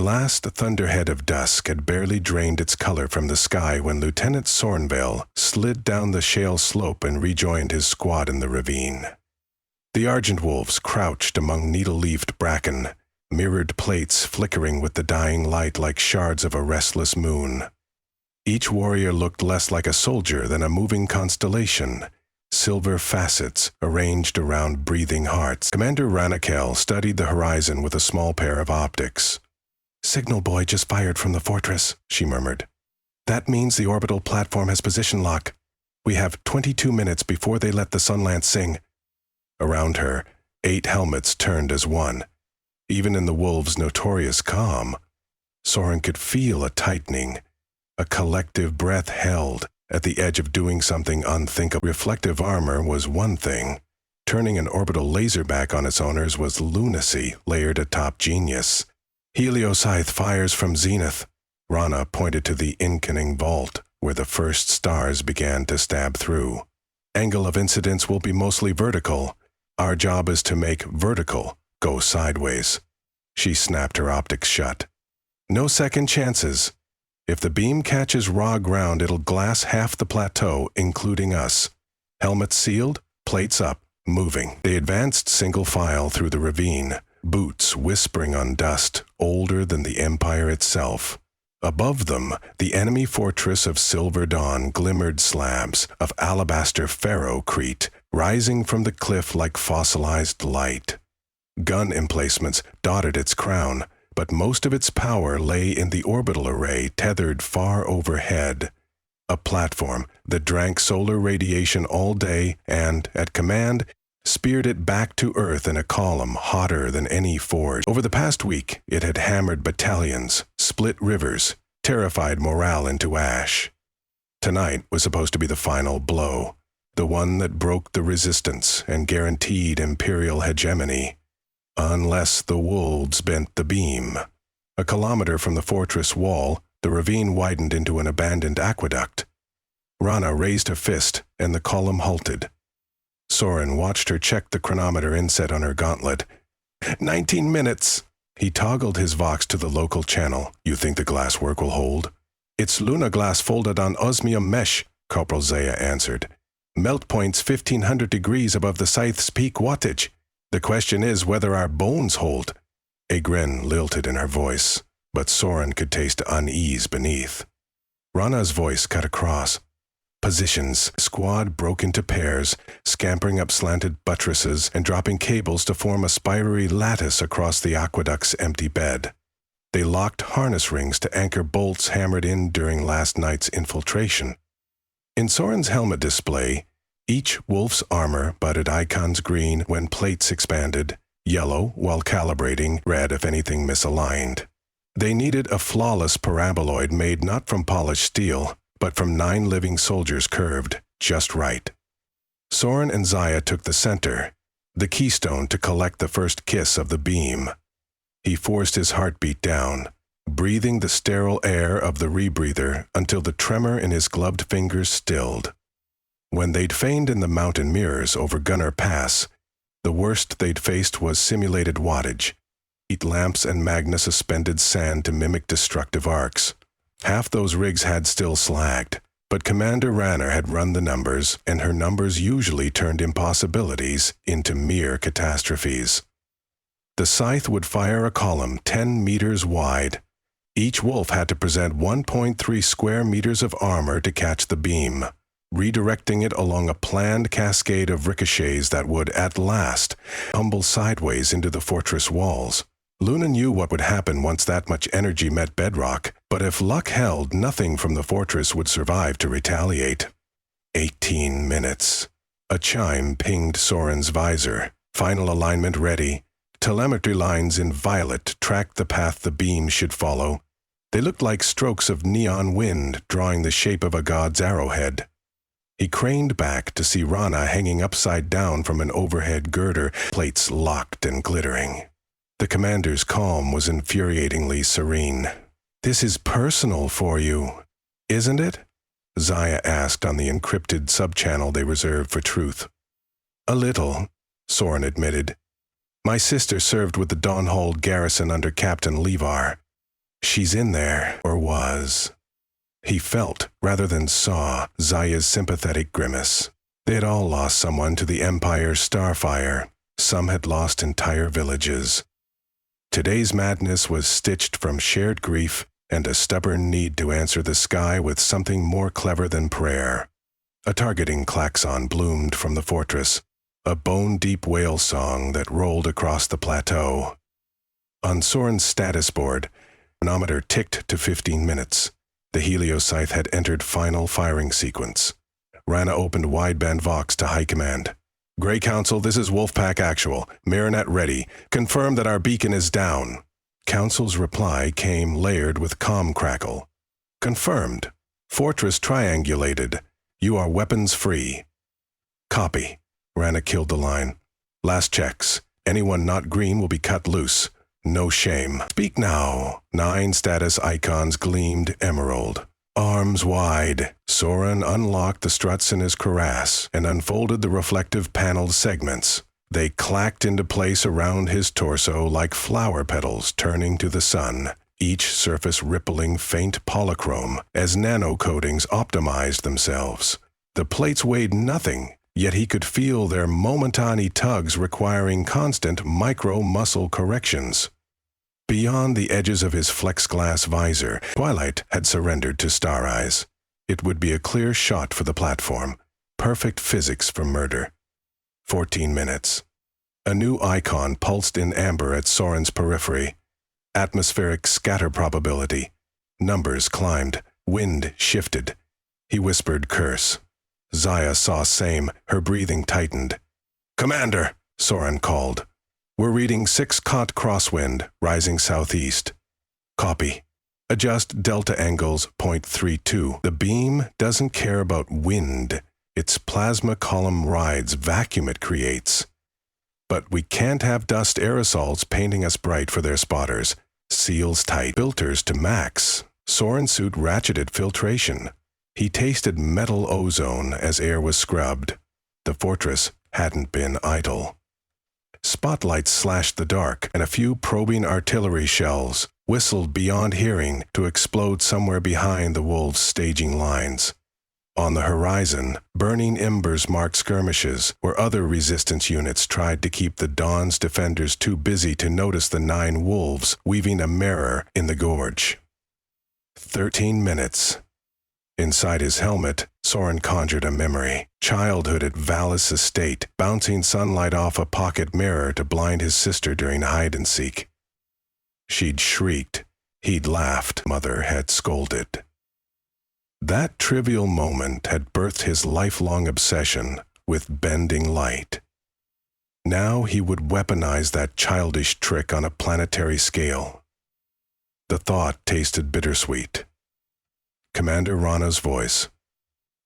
last thunderhead of dusk had barely drained its color from the sky when Lieutenant Sornvale slid down the shale slope and rejoined his squad in the ravine. The Argent Wolves crouched among needle-leafed bracken, mirrored plates flickering with the dying light like shards of a restless moon. Each warrior looked less like a soldier than a moving constellation, silver facets arranged around breathing hearts. Commander Ranakel studied the horizon with a small pair of optics. "Signal boy just fired from the fortress," she murmured. "That means the orbital platform has position lock. We have 22 minutes before they let the Sunlance sing." Around her, 8 helmets turned as one. Even in the wolves' notorious calm, Soren could feel a tightening, a collective breath held at the edge of doing something unthinkable. Reflective armor was one thing. Turning an orbital laser back on its owners was lunacy layered atop genius. "Helioscythe fires from zenith." Rana pointed to the Inkening vault, where the first stars began to stab through. "Angle of incidence will be mostly vertical. Our job is to make vertical go sideways." She snapped her optics shut. "No second chances. If the beam catches raw ground, it'll glass half the plateau, including us. Helmets sealed, plates up, moving." They advanced single file through the ravine, boots whispering on dust older than the Empire itself. Above them, the enemy fortress of Silver Dawn glimmered, slabs of alabaster ferrocrete rising from the cliff like fossilized light. Gun emplacements dotted its crown, but most of its power lay in the orbital array tethered far overhead. A platform that drank solar radiation all day and, at command, speared it back to Earth in a column hotter than any forge. Over the past week, it had hammered battalions, split rivers, terrified morale into ash. Tonight was supposed to be the final blow, the one that broke the resistance and guaranteed Imperial hegemony. Unless the wolves bent the beam. A kilometer from the fortress wall, the ravine widened into an abandoned aqueduct. Rana raised a fist, and the column halted. Soren watched her check the chronometer inset on her gauntlet. 19 minutes! He toggled his vox to the local channel. "You think the glasswork will hold?" "It's Luna glass folded on osmium mesh," Corporal Zaya answered. "Melt point's 1,500 degrees above the scythe's peak wattage. The question is whether our bones hold." A grin lilted in her voice, but Soren could taste unease beneath. Rana's voice cut across. Positions. Squad broke into pairs, scampering up slanted buttresses and dropping cables to form a spidery lattice across the aqueduct's empty bed. They locked harness rings to anchor bolts hammered in during last night's infiltration. In Soren's helmet display, each wolf's armor budded icons green when plates expanded, yellow while calibrating, red if anything misaligned. They needed a flawless paraboloid made not from polished steel, but from 9 living soldiers curved just right. Soren and Zaya took the center, the keystone to collect the first kiss of the beam. He forced his heartbeat down, breathing the sterile air of the rebreather until the tremor in his gloved fingers stilled. When they'd feigned in the mountain mirrors over Gunner Pass, the worst they'd faced was simulated wattage, heat lamps and magna suspended sand to mimic destructive arcs. Half those rigs had still slagged, but Commander Ranner had run the numbers, and her numbers usually turned impossibilities into mere catastrophes. The scythe would fire a column 10 meters wide. Each wolf had to present 1.3 square meters of armor to catch the beam, redirecting it along a planned cascade of ricochets that would, at last, tumble sideways into the fortress walls. Luna knew what would happen once that much energy met bedrock, but if luck held, nothing from the fortress would survive to retaliate. 18 minutes. A chime pinged Soren's visor. Final alignment ready. Telemetry lines in violet tracked the path the beam should follow. They looked like strokes of neon wind drawing the shape of a god's arrowhead. He craned back to see Rana hanging upside down from an overhead girder, plates locked and glittering. The commander's calm was infuriatingly serene. "This is personal for you, isn't it?" Zaya asked on the encrypted subchannel they reserved for truth. "A little," Soren admitted. "My sister served with the Dawnhold garrison under Captain Levar. She's in there, or was. He felt, rather than saw, Zaya's sympathetic grimace. They had all lost someone to the Empire's starfire. Some had lost entire villages. Today's madness was stitched from shared grief and a stubborn need to answer the sky with something more clever than prayer. A targeting klaxon bloomed from the fortress, a bone-deep whale song that rolled across the plateau. On Soren's status board, chronometer ticked to 15 minutes. The helioscythe had entered final firing sequence. Rana opened wideband Vox to High Command. Grey Council, this is Wolfpack Actual. Marinet ready. Confirm that our beacon is down. Council's reply came layered with comm crackle. Confirmed. Fortress triangulated. You are weapons free. Copy. Rana killed the line. Last checks. Anyone not green will be cut loose. No shame. Speak now. 9 status icons gleamed emerald. Arms wide. Soren unlocked the struts in his cuirass and unfolded the reflective paneled segments. They clacked into place around his torso like flower petals turning to the sun, each surface rippling faint polychrome as nanocoatings optimized themselves. The plates weighed nothing, yet he could feel their momentary tugs requiring constant micro-muscle corrections. Beyond the edges of his flexglass visor, twilight had surrendered to Star Eyes. It would be a clear shot for the platform. Perfect physics for murder. 14 minutes. A new icon pulsed in amber at Soren's periphery. Atmospheric scatter probability. Numbers climbed. Wind shifted. He whispered curse. Zaya saw same. Her breathing tightened. Commander, Soren called. We're reading 6 cot crosswind, rising southeast. Copy. Adjust delta angles 0.32. The beam doesn't care about wind. It's plasma column rides vacuum it creates. But we can't have dust aerosols painting us bright for their spotters. Seals tight. Filters to max. Soren's suit ratcheted filtration. He tasted metal ozone as air was scrubbed. The fortress hadn't been idle. Spotlights slashed the dark, and a few probing artillery shells whistled beyond hearing to explode somewhere behind the wolves' staging lines. On the horizon, burning embers marked skirmishes where other resistance units tried to keep the Dawn's defenders too busy to notice the 9 wolves weaving a mirror in the gorge. 13 minutes. Inside his helmet, Soren conjured a memory. Childhood at Valis Estate, bouncing sunlight off a pocket mirror to blind his sister during hide-and-seek. She'd shrieked. He'd laughed. Mother had scolded. That trivial moment had birthed his lifelong obsession with bending light. Now he would weaponize that childish trick on a planetary scale. The thought tasted bittersweet. Commander Rana's voice.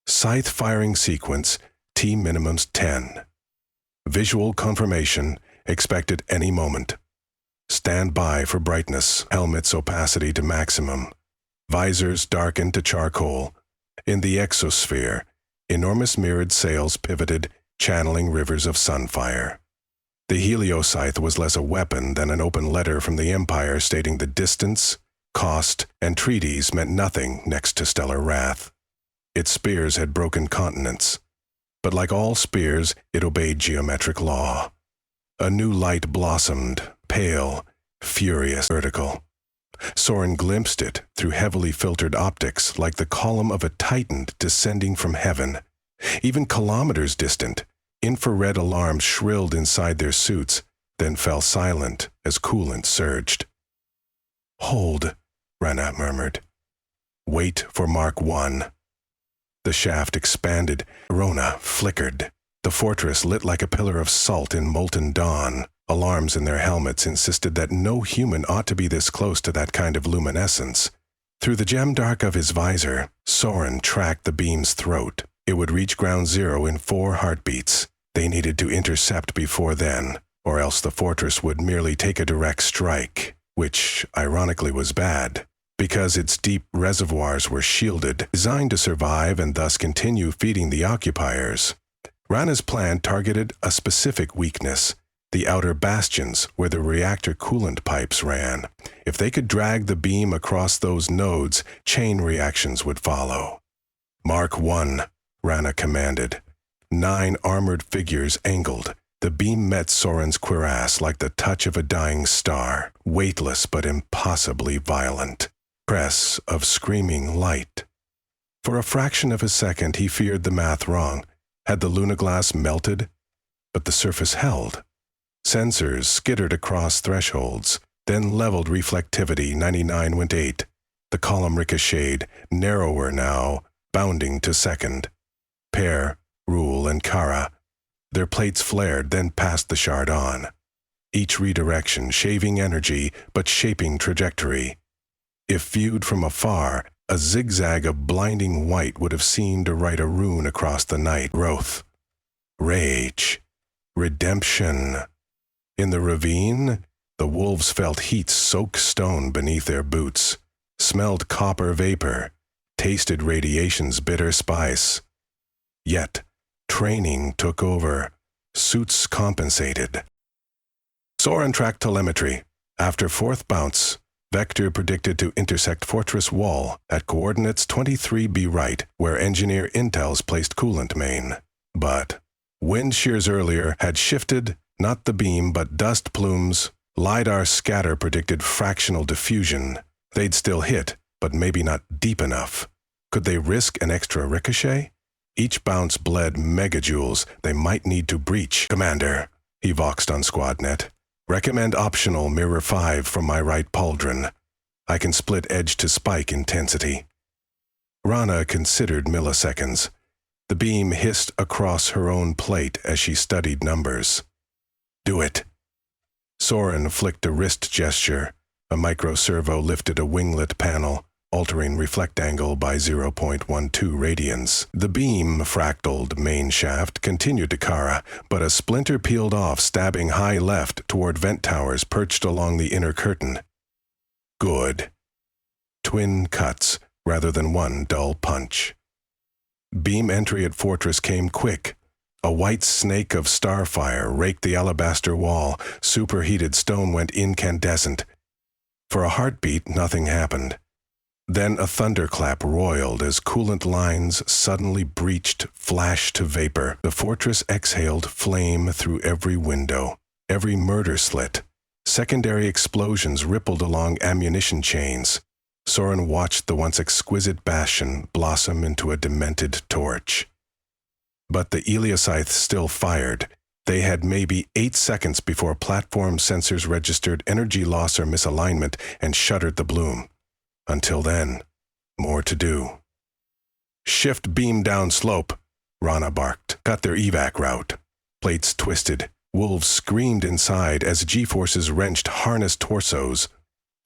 Scythe firing sequence, T minimums 10. Visual confirmation expected any moment. Stand by for brightness, helmet's opacity to maximum. Visors darkened to charcoal. In the exosphere, enormous mirrored sails pivoted, channeling rivers of sunfire. The helioscythe was less a weapon than an open letter from the Empire stating the distance, cost, and treaties meant nothing next to stellar wrath. Its spears had broken continents, but like all spears, it obeyed geometric law. A new light blossomed, pale, furious, vertical. Soren glimpsed it through heavily filtered optics like the column of a titan descending from heaven. Even kilometers distant, infrared alarms shrilled inside their suits, then fell silent as coolant surged. Hold, Rana murmured. Wait for Mark 1. The shaft expanded. Rona flickered. The fortress lit like a pillar of salt in molten dawn. Alarms in their helmets insisted that no human ought to be this close to that kind of luminescence. Through the gem-dark of his visor, Soren tracked the beam's throat. It would reach ground zero in 4 heartbeats. They needed to intercept before then, or else the fortress would merely take a direct strike, which, ironically, was bad, because its deep reservoirs were shielded, designed to survive and thus continue feeding the occupiers. Rana's plan targeted a specific weakness, the outer bastions where the reactor coolant pipes ran. If they could drag the beam across those nodes, chain reactions would follow. "Mark 1, Rana commanded. 9 armored figures angled. The beam met Soren's cuirass like the touch of a dying star, weightless but impossibly violent. Press of screaming light. For a fraction of a second he feared the math wrong. Had the lunaglass melted? But the surface held. Sensors skittered across thresholds, then leveled reflectivity 99.8. The column ricocheted, narrower now, bounding to second. Pear, Rule, and Kara. Their plates flared, then passed the shard on. Each redirection shaving energy, but shaping trajectory. If viewed from afar, a zigzag of blinding white would have seemed to write a rune across the night. Growth. Rage. Redemption. In the ravine, the wolves felt heat soak stone beneath their boots, smelled copper vapor, tasted radiation's bitter spice. Yet, training took over. Suits compensated. Soren tracked telemetry. After 4th bounce, Vector predicted to intersect Fortress Wall at coordinates 23B right, where engineer Intel's placed coolant main. But wind shears earlier had shifted, not the beam but dust plumes. LiDAR scatter predicted fractional diffusion. They'd still hit, but maybe not deep enough. Could they risk an extra ricochet? Each bounce bled megajoules they might need to breach. "Commander," he voxed on SquadNet. "Recommend optional Mirror 5 from my right pauldron. I can split edge to spike intensity." Rana considered milliseconds. The beam hissed across her own plate as she studied numbers. "Do it." Soren flicked a wrist gesture. A microservo lifted a winglet panel, altering reflect angle by 0.12 radians. The beam fractaled main shaft continued to Kara, but a splinter peeled off, stabbing high left toward vent towers perched along the inner curtain. Good. Twin cuts, rather than one dull punch. Beam entry at Fortress came quick. A white snake of starfire raked the alabaster wall. Superheated stone went incandescent. For a heartbeat, nothing happened. Then a thunderclap roiled as coolant lines suddenly breached, flashed to vapor. The fortress exhaled flame through every window, every murder slit. Secondary explosions rippled along ammunition chains. Soren watched the once exquisite bastion blossom into a demented torch. But the Elioscythes still fired. They had maybe 8 seconds before platform sensors registered energy loss or misalignment and shuttered the bloom. Until then, more to do. "Shift beam down slope," Rana barked. Cut their evac route. Plates twisted. Wolves screamed inside as G-forces wrenched harnessed torsos.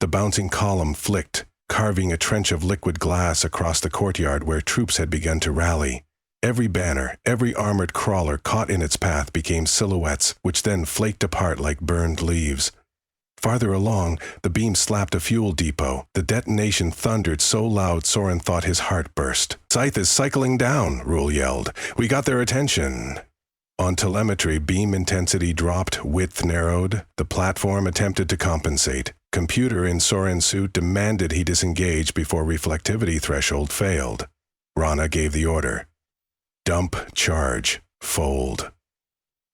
The bouncing column flicked, carving a trench of liquid glass across the courtyard where troops had begun to rally. Every banner, every armored crawler caught in its path became silhouettes, which then flaked apart like burned leaves. Farther along, the beam slapped a fuel depot. The detonation thundered so loud Soren thought his heart burst. "Scythe is cycling down," Rule yelled. "We got their attention." On telemetry, beam intensity dropped, width narrowed. The platform attempted to compensate. Computer in Soren's suit demanded he disengage before reflectivity threshold failed. Rana gave the order. Dump, charge, fold.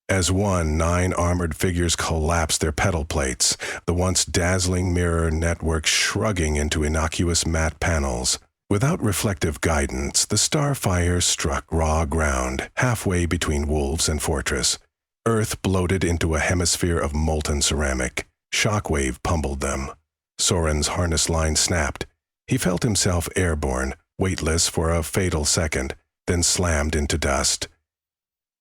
As one, 9 armored figures collapsed their pedal plates, the once dazzling mirror network shrugging into innocuous matte panels. Without reflective guidance, the starfire struck raw ground, halfway between wolves and fortress. Earth bloated into a hemisphere of molten ceramic. Shockwave pummeled them. Soren's harness line snapped. He felt himself airborne, weightless for a fatal second, then slammed into dust.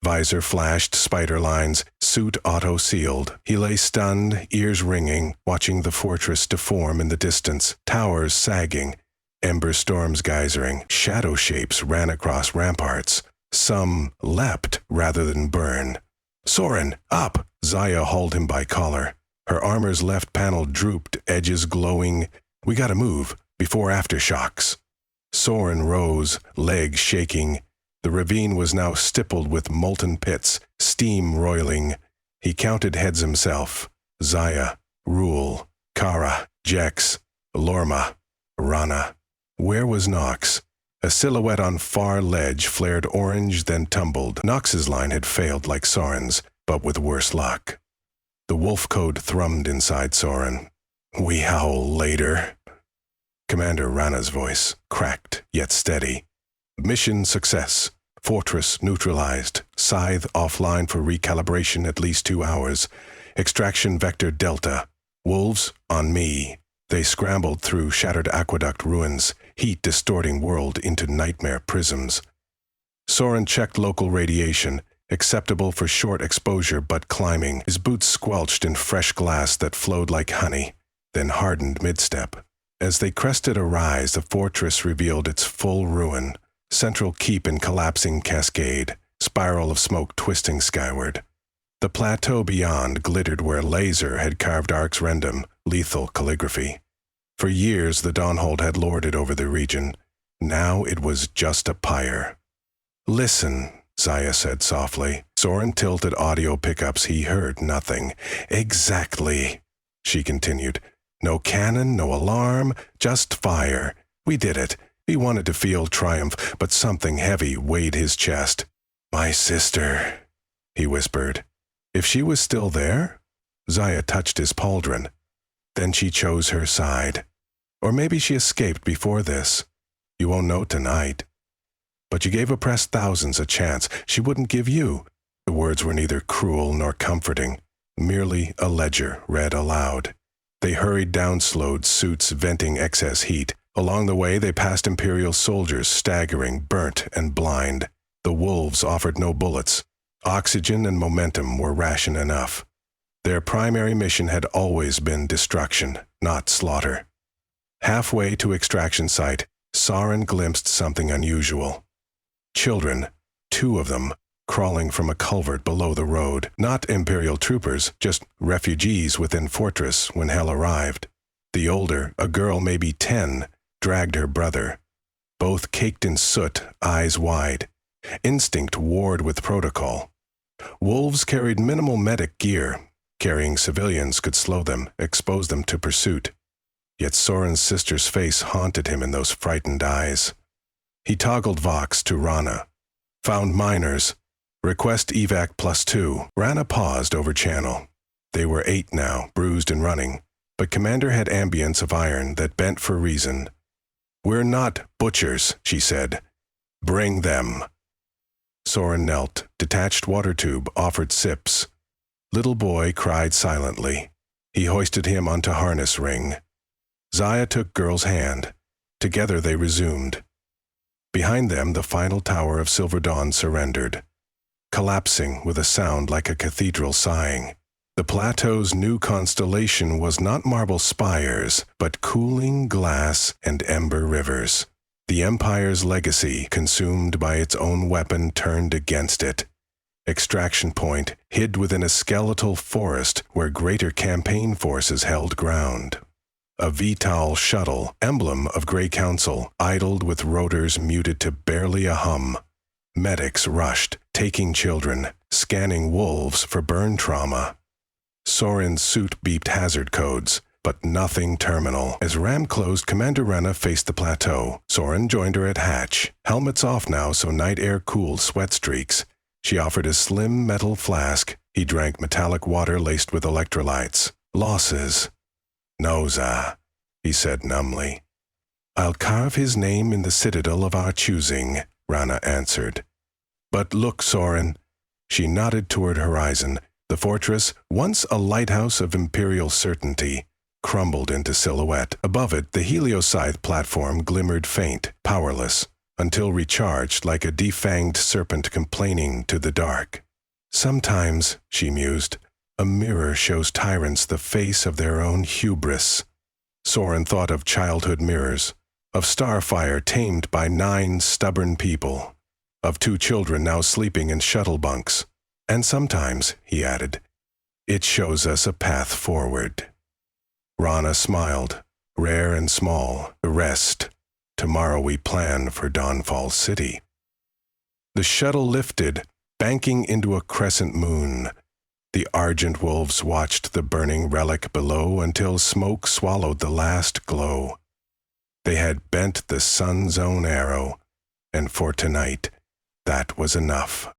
Visor flashed spider lines, suit auto-sealed. He lay stunned, ears ringing, watching the fortress deform in the distance, towers sagging, ember storms geysering, shadow shapes ran across ramparts. Some leapt rather than burn. "Soren, up!" Zaya hauled him by collar. Her armor's left panel drooped, edges glowing. "We gotta move, before aftershocks." Soren rose, legs shaking. The ravine was now stippled with molten pits, steam roiling. He counted heads himself. Zaya, Rule, Kara, Jex, Lorma, Rana. Where was Nox? A silhouette on far ledge flared orange, then tumbled. Nox's line had failed like Soren's, but with worse luck. The wolf code thrummed inside Soren. We howl later. Commander Rana's voice, cracked yet steady. Mission success. Fortress neutralized. Scythe offline for recalibration at least 2 hours. Extraction vector Delta. Wolves on me. They scrambled through shattered aqueduct ruins, heat distorting world into nightmare prisms. Soren checked local radiation, acceptable for short exposure but climbing. His boots squelched in fresh glass that flowed like honey, then hardened mid-step. As they crested a rise, the fortress revealed its full ruin. Central keep in collapsing cascade, spiral of smoke twisting skyward. The plateau beyond glittered where laser had carved arcs random, lethal calligraphy. For years the Dawnhold had lorded over the region. Now it was just a pyre. Listen, Zaya said softly. Soren tilted audio pickups. He heard nothing. Exactly, she continued. No cannon, no alarm, just fire. We did it. He wanted to feel triumph, but something heavy weighed his chest. My sister, he whispered. If she was still there? Zaya touched his pauldron. Then she chose her side. Or maybe she escaped before this. You won't know tonight. But you gave oppressed thousands a chance. She wouldn't give you. The words were neither cruel nor comforting, merely a ledger read aloud. They hurried down slowed suits venting excess heat. Along the way they passed Imperial soldiers staggering, burnt and blind. The wolves offered no bullets. Oxygen and momentum were ration enough. Their primary mission had always been destruction, not slaughter. Halfway to extraction site, Soren glimpsed something unusual. Children, 2 of them, crawling from a culvert below the road. Not Imperial troopers, just refugees within fortress when hell arrived. The older, a girl maybe 10, dragged her brother. Both caked in soot, eyes wide. Instinct warred with protocol. Wolves carried minimal medic gear. Carrying civilians could slow them, expose them to pursuit. Yet Soren's sister's face haunted him in those frightened eyes. He toggled Vox to Rana. Found miners. Request evac +2. Rana paused over channel. They were 8 now, bruised and running, but Commander had ambience of iron that bent for reason. We're not butchers, she said. Bring them. Soren knelt, detached water tube, offered sips. Little boy cried silently. He hoisted him onto harness ring. Zaya took girl's hand. Together they resumed. Behind them the final tower of Silver Dawn surrendered, collapsing with a sound like a cathedral sighing. The plateau's new constellation was not marble spires, but cooling glass and ember rivers. The Empire's legacy, consumed by its own weapon, turned against it. Extraction point hid within a skeletal forest where greater campaign forces held ground. A VTOL shuttle, emblem of Grey Council, idled with rotors muted to barely a hum. Medics rushed, taking children, scanning wolves for burn trauma. Soren's suit beeped hazard codes, but nothing terminal. As RAM closed, Commander Rana faced the plateau. Soren joined her at hatch. Helmets off now so night air cooled sweat streaks. She offered a slim metal flask. He drank metallic water laced with electrolytes. Losses. Noza, he said numbly. I'll carve his name in the citadel of our choosing, Rana answered. But look, Soren. She nodded toward horizon. The fortress, once a lighthouse of imperial certainty, crumbled into silhouette. Above it, the helioscythe platform glimmered faint, powerless, until recharged like a defanged serpent complaining to the dark. Sometimes, she mused, a mirror shows tyrants the face of their own hubris. Soren thought of childhood mirrors, of Starfire tamed by 9 stubborn people, of 2 children now sleeping in shuttle bunks. And sometimes, he added, it shows us a path forward. Rana smiled, rare and small. The rest. Tomorrow we plan for Dawnfall City. The shuttle lifted, banking into a crescent moon. The Argent Wolves watched the burning relic below until smoke swallowed the last glow. They had bent the sun's own arrow, and for tonight, that was enough.